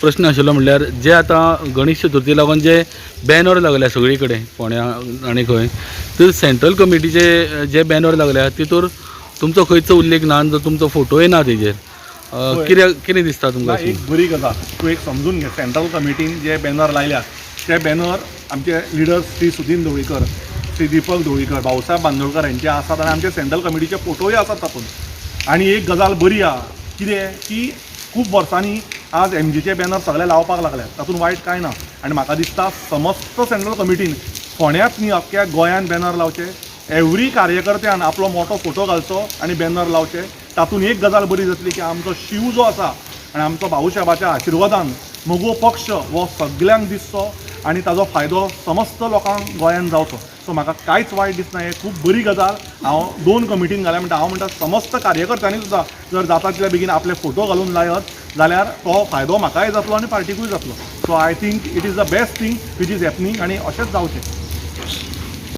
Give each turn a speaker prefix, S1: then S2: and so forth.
S1: प्रश्न आशिल्लो म्हणल्यार जे आतां गणेश चतुर्थी लागून जे बॅनर लागल्या सगळी कडेन फोंड्या आनी खंय तर सेंट्रल कमिटीचे जे बॅनर लागल्या तितूर तुमचो खंयचो उल्लेख ना आनी तुमचो फोटोय ना तेजेर कितें दिसता तुमकां?
S2: एक बरी गजाल तूं एक समजून घे, सेंट्रल कमिटीन जे बॅनर लायल्यात ते बॅनर आमचे लिडर्स श्री सुदीन ढवळीकर, श्री दीपक ढवळीकर, भाऊसाहेब बांदोडकर यांचे आसात आनी आमचे सेंट्रल कमिटीचे फोटोय आसात तातूंत. आनी एक गजाल बरी आहा कितें की खूब वर्सांनी आज MGचे बॅनर सगळे लावपाक लागल्यात, तातूंत वायट कांय ना. आनी म्हाका दिसता समस्त सेंट्रल कमिटीन फोंड्याच न्ही अख्ख्या गोंयान बॅनर लावचे, एवरी कार्यकर्त्यान आपलो मोठो फोटो घालचो आनी बॅनर लावचे. तातूंत एक गजाल बरी जातली की आमचो शिव जो आसा आनी आमचो भाऊसाहेबाच्या आशिर्वादान मगो पक्ष हो सगळ्यांक दिसचो आनी ताजो फायदो समस्त लोकांक गोंयान जावचो. सो म्हाका कांयच वायट दिसना, हें खूब बरी गजाल. हांव 2 कमिटीन घाल्या म्हणटा, हांव म्हणटा समस्त कार्यकर्त्यांनी सुद्दां जर जाता तितल्या बेगीन आपले फोटो घालून लायत जाल्यार तो फायदो म्हाकाय जातलो आनी पार्टीकूय जातलो. So I think it is the best thing which is happening आनी अशेंच जावचें.